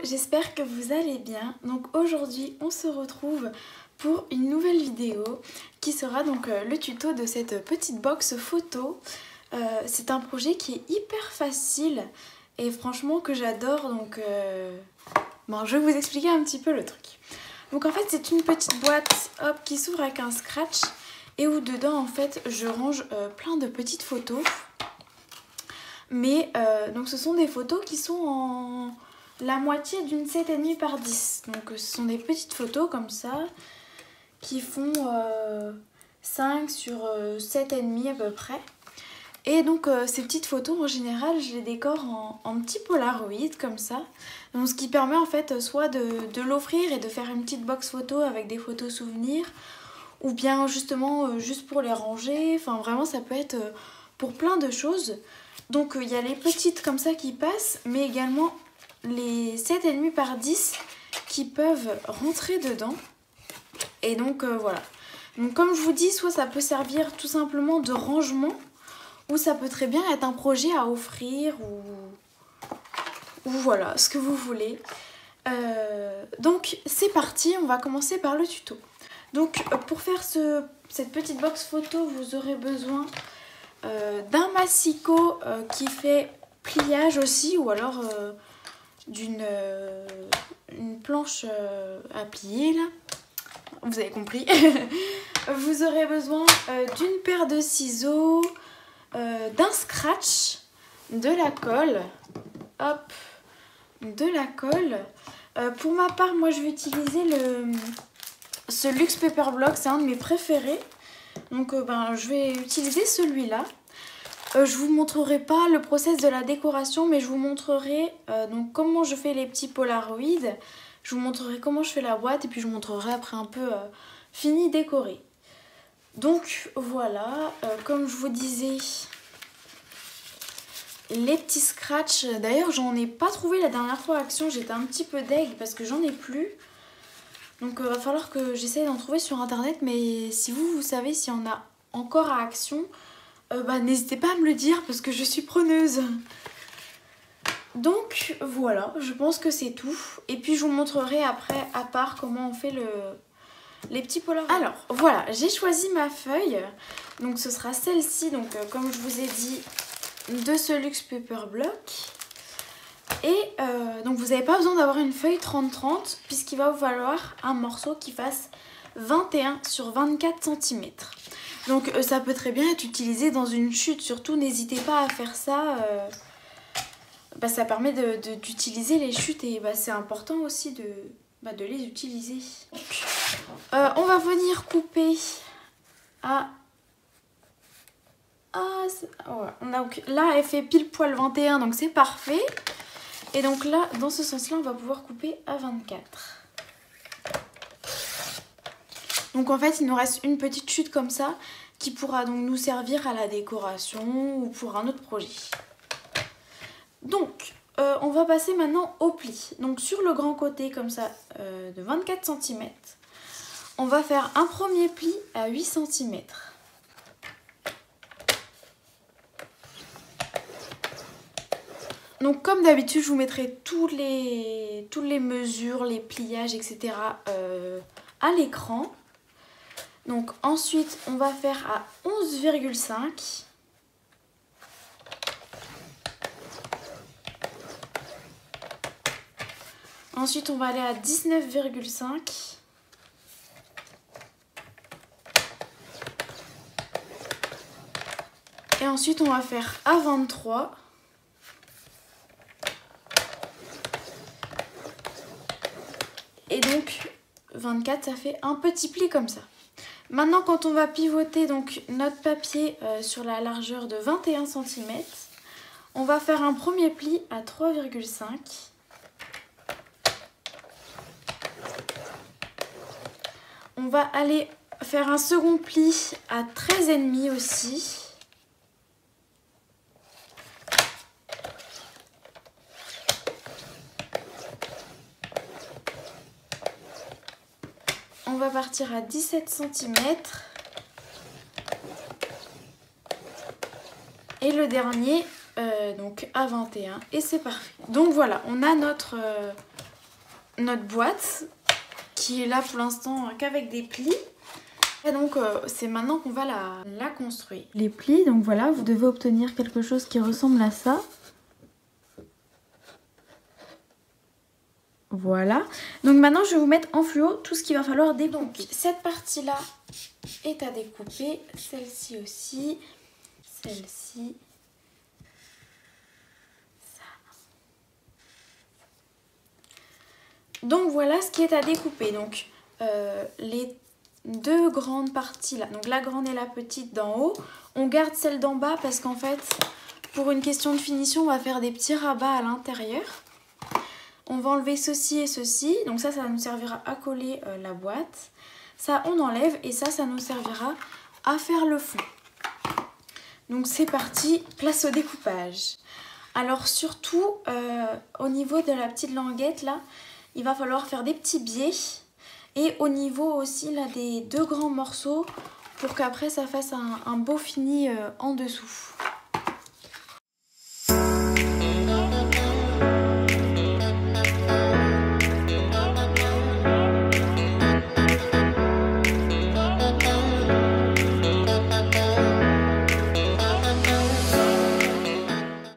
j'espère que vous allez bien. Donc aujourd'hui on se retrouve pour une nouvelle vidéo qui sera donc le tuto de cette petite box photo. C'est un projet qui est hyper facile et franchement que j'adore, donc bon, je vais vous expliquer un petit peu le truc. Donc en fait c'est une petite boîte hop, qui s'ouvre avec un scratch et où dedans en fait je range plein de petites photos. Mais donc ce sont des photos qui sont en la moitié d'une 7,5 par 10. Donc ce sont des petites photos comme ça qui font 5 sur 7,5 à peu près. Et donc ces petites photos en général je les décore en petits polaroid comme ça. Donc ce qui permet en fait soit de l'offrir et de faire une petite box photo avec des photos souvenirs, ou bien justement juste pour les ranger. Enfin vraiment ça peut être pour plein de choses. Donc il y a les petites comme ça qui passent, mais également les 7,5 par 10 qui peuvent rentrer dedans. Et donc voilà. Donc comme je vous dis, soit ça peut servir tout simplement de rangement, ou ça peut très bien être un projet à offrir, ou voilà, ce que vous voulez. Donc c'est parti, on va commencer par le tuto. Donc pour faire cette petite box photo, vous aurez besoin d'un massicot qui fait pliage aussi, ou alors d'une planche à plier là, vous avez compris. Vous aurez besoin d'une paire de ciseaux, d'un scratch, de la colle, hop, de la colle. Pour ma part, moi je vais utiliser ce Luxe Paper Block, c'est un de mes préférés. Donc je vais utiliser celui-là. Je vous montrerai pas le process de la décoration, mais je vous montrerai donc comment je fais les petits polaroids. Je vous montrerai comment je fais la boîte et puis je vous montrerai après un peu fini décoré. Donc voilà, comme je vous disais, les petits scratchs. D'ailleurs j'en ai pas trouvé la dernière fois à Action, j'étais un petit peu deg parce que j'en ai plus. Donc va falloir que j'essaye d'en trouver sur internet, mais si vous savez s'il y en a encore à Action, n'hésitez pas à me le dire parce que je suis preneuse. Donc voilà, je pense que c'est tout. Et puis je vous montrerai après à part comment on fait les petits polaroids. Alors voilà, j'ai choisi ma feuille. Donc ce sera celle-ci, donc comme je vous ai dit, de ce Luxe Paper Block. Et donc vous n'avez pas besoin d'avoir une feuille 30-30 puisqu'il va vous falloir un morceau qui fasse 21 sur 24 cm. Donc ça peut très bien être utilisé dans une chute, surtout n'hésitez pas à faire ça. Ça permet d'utiliser les chutes et c'est important aussi de les utiliser. Donc, on va venir couper à... là elle fait pile poil 21, donc c'est parfait. Et donc là, dans ce sens-là, on va pouvoir couper à 24. Donc en fait, il nous reste une petite chute comme ça qui pourra donc nous servir à la décoration ou pour un autre projet. Donc, on va passer maintenant au pli. Donc sur le grand côté comme ça de 24 cm, on va faire un premier pli à 8 cm. Donc comme d'habitude, je vous mettrai toutes les mesures, les pliages, etc. À l'écran. Donc ensuite, on va faire à 11,5. Ensuite, on va aller à 19,5. Et ensuite, on va faire à 23. Et donc 24, ça fait un petit pli comme ça. Maintenant quand on va pivoter donc notre papier sur la largeur de 21 cm, on va faire un premier pli à 3,5. On va aller faire un second pli à 13,5 aussi. On va partir à 17 cm. Et le dernier, donc à 21. Et c'est parfait. Donc voilà, on a notre notre boîte qui est là pour l'instant qu'avec des plis. Et donc c'est maintenant qu'on va la construire. Les plis, donc voilà, vous devez obtenir quelque chose qui ressemble à ça. Voilà. Donc maintenant je vais vous mettre en fluo tout ce qu'il va falloir découper. Donc cette partie-là est à découper, celle-ci aussi, celle-ci. Donc voilà ce qui est à découper. Donc les deux grandes parties là, donc la grande et la petite d'en haut, on garde celle d'en bas parce qu'en fait pour une question de finition on va faire des petits rabats à l'intérieur. On va enlever ceci et ceci, donc ça nous servira à coller la boîte. Ça on enlève et ça nous servira à faire le fond. Donc c'est parti, place au découpage. Alors surtout au niveau de la petite languette là, il va falloir faire des petits biais. Et au niveau aussi là des deux grands morceaux pour qu'après ça fasse un beau fini en dessous.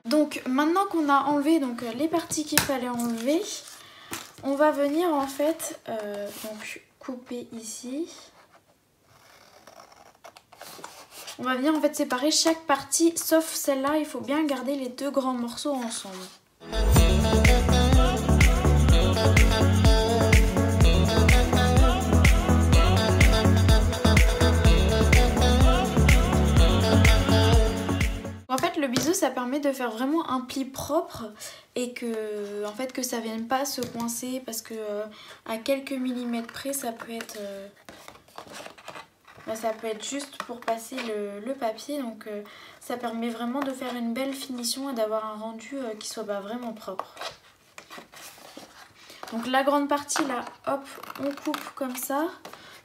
Donc maintenant qu'on a enlevé donc, les parties qu'il fallait enlever, on va venir en fait donc couper ici. On va venir en fait séparer chaque partie sauf celle-là, il faut bien garder les deux grands morceaux ensemble. En fait le biseau ça permet de faire vraiment un pli propre et que en fait que ça vienne pas se coincer parce que à quelques millimètres près ça peut être juste pour passer le papier, donc ça permet vraiment de faire une belle finition et d'avoir un rendu qui soit vraiment propre. Donc la grande partie là, hop, on coupe comme ça,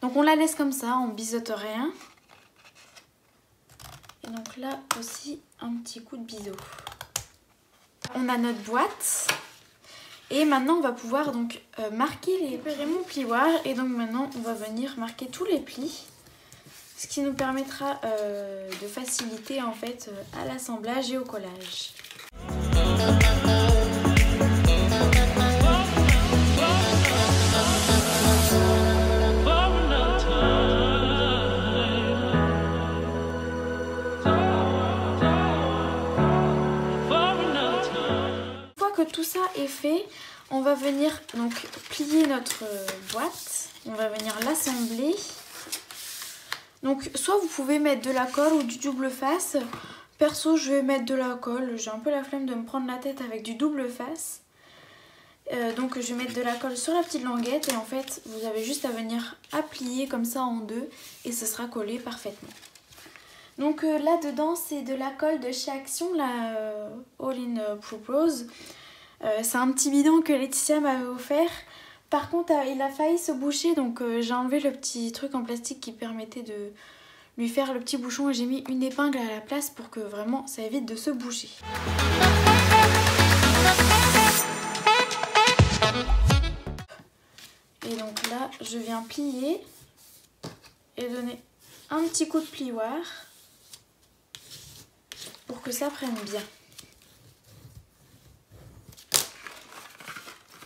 donc on la laisse comme ça, on biseaute rien. Et donc là aussi un petit coup de biseau. On a notre boîte et maintenant on va pouvoir donc marquer les plis. J'ai mon plioir et donc maintenant on va venir marquer tous les plis, ce qui nous permettra de faciliter en fait à l'assemblage et au collage. Tout ça est fait, on va venir donc plier notre boîte, on va venir l'assembler. Donc soit vous pouvez mettre de la colle ou du double face. Perso je vais mettre de la colle, j'ai un peu la flemme de me prendre la tête avec du double face. Donc je vais mettre de la colle sur la petite languette et en fait vous avez juste à venir plier comme ça en deux et ce sera collé parfaitement. Donc là dedans c'est de la colle de chez Action, la All in Purpose. C'est un petit bidon que Laetitia m'avait offert. Par contre il a failli se boucher, donc j'ai enlevé le petit truc en plastique qui permettait de lui faire le petit bouchon et j'ai mis une épingle à la place pour que vraiment ça évite de se boucher. Et donc là je viens plier et donner un petit coup de plioir pour que ça prenne bien.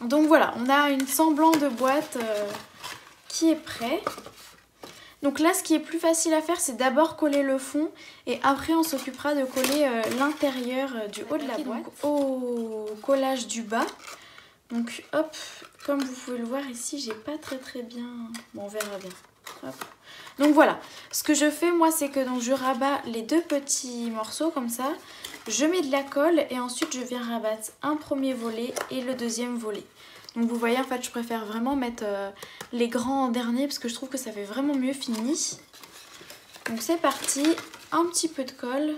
Donc voilà, on a une semblant de boîte qui est prêt. Donc là ce qui est plus facile à faire c'est d'abord coller le fond et après on s'occupera de coller l'intérieur du haut de la boîte au collage du bas. Donc hop, comme vous pouvez le voir ici j'ai pas très bien, bon on verra bien. Hop. Donc voilà, ce que je fais moi c'est que donc, je rabats les deux petits morceaux comme ça. Je mets de la colle et ensuite je viens rabattre un premier volet et le deuxième volet. Donc vous voyez en fait je préfère vraiment mettre les grands en dernier parce que je trouve que ça fait vraiment mieux fini. Donc c'est parti, un petit peu de colle.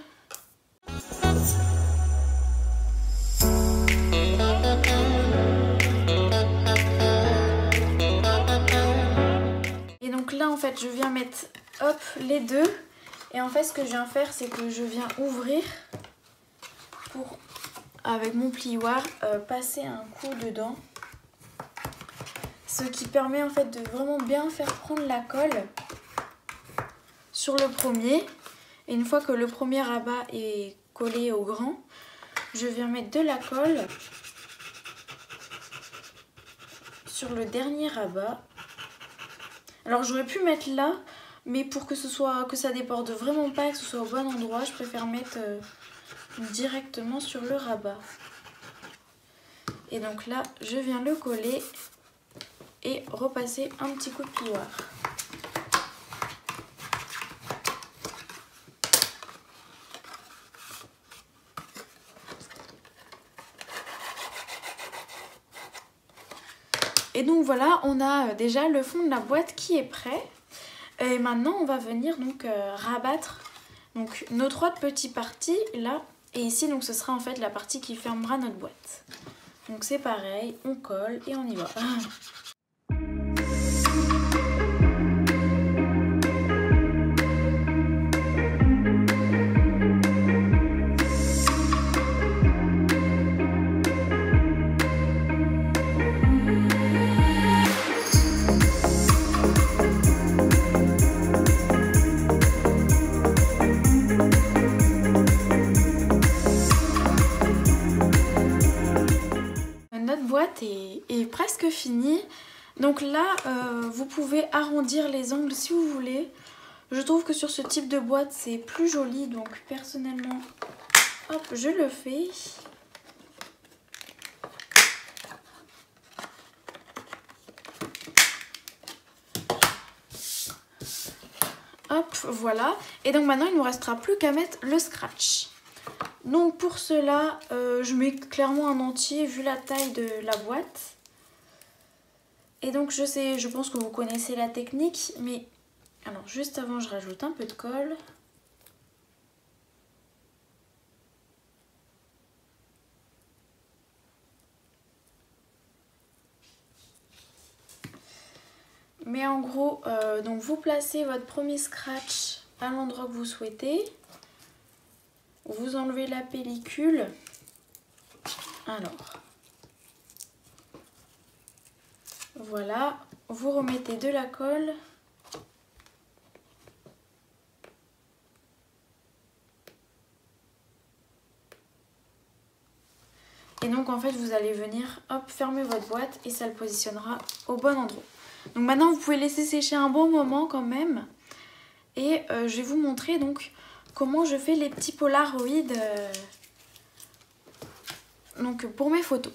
Et donc là en fait je viens mettre hop les deux et en fait ce que je viens faire c'est que je viens ouvrir pour avec mon plioir passer un coup dedans ce qui permet en fait de vraiment bien faire prendre la colle sur le premier. Et une fois que le premier rabat est collé au grand, je viens mettre de la colle sur le dernier rabat. Alors j'aurais pu mettre là, mais pour que ça déborde vraiment pas, que ce soit au bon endroit, je préfère mettre directement sur le rabat. Et donc là, je viens le coller et repasser un petit coup de plioir. Et donc voilà, on a déjà le fond de la boîte qui est prêt. Et maintenant, on va venir donc rabattre donc, nos 3 petites parties là. Et ici, donc, ce sera en fait la partie qui fermera notre boîte. Donc c'est pareil, on colle et on y va. Notre boîte est presque finie. Donc là, vous pouvez arrondir les angles si vous voulez. Je trouve que sur ce type de boîte, c'est plus joli. Donc personnellement, hop, je le fais. Hop, voilà. Et donc maintenant, il ne nous restera plus qu'à mettre le scratch. Donc pour cela, je mets clairement un entier vu la taille de la boîte. Et donc je pense que vous connaissez la technique, mais alors juste avant je rajoute un peu de colle. Mais en gros, donc vous placez votre premier scratch à l'endroit que vous souhaitez. Vous enlevez la pellicule. Alors, voilà, vous remettez de la colle. Et donc en fait vous allez venir, hop, fermer votre boîte et ça le positionnera au bon endroit. Donc maintenant vous pouvez laisser sécher un bon moment quand même. Et je vais vous montrer donc comment je fais les petits polaroïdes donc pour mes photos.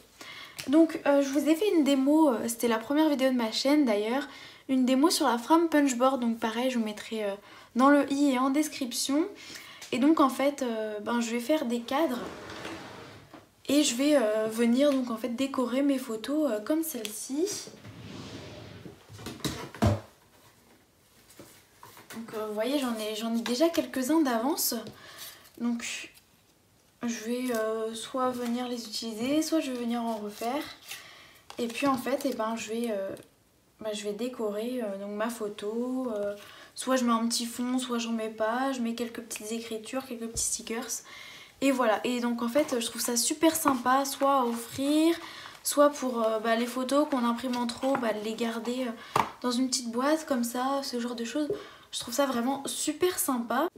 Donc je vous ai fait une démo, c'était la première vidéo de ma chaîne d'ailleurs, une démo sur la frame punchboard. Donc pareil, je vous mettrai dans le i et en description. Et donc en fait, je vais faire des cadres et je vais venir donc en fait décorer mes photos comme celle-ci. Donc vous voyez, j'en ai déjà quelques-uns d'avance. Donc je vais soit venir les utiliser, soit je vais venir en refaire. Et puis en fait, je vais décorer donc ma photo. Soit je mets un petit fond, soit j'en mets pas. Je mets quelques petites écritures, quelques petits stickers. Et voilà. Et donc en fait, je trouve ça super sympa, soit à offrir, soit pour les photos qu'on imprime en trop, de les garder dans une petite boîte comme ça, ce genre de choses. Je trouve ça vraiment super sympa.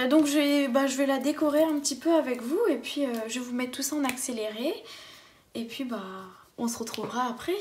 Donc je vais la décorer un petit peu avec vous et puis je vais vous mettre tout ça en accéléré. Et puis on se retrouvera après.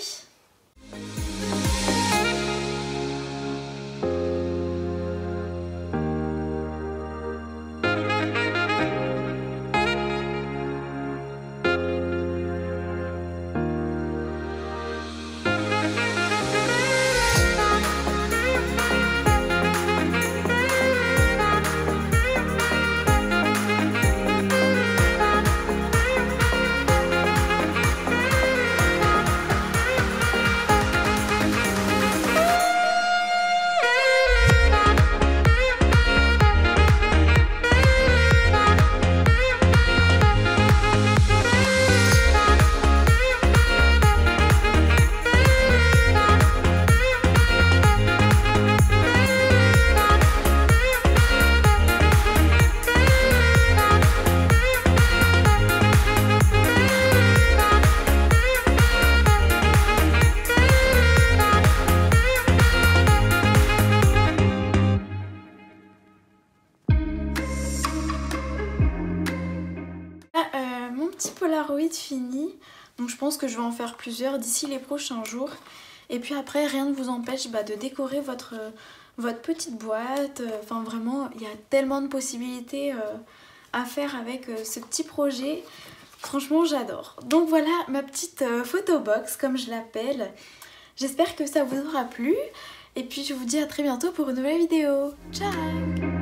vite fini. Donc je pense que je vais en faire plusieurs d'ici les prochains jours. Et puis après, rien ne vous empêche de décorer votre petite boîte. Enfin vraiment, il y a tellement de possibilités à faire avec ce petit projet. Franchement, j'adore. Donc voilà ma petite photobox, comme je l'appelle. J'espère que ça vous aura plu. Et puis je vous dis à très bientôt pour une nouvelle vidéo. Ciao!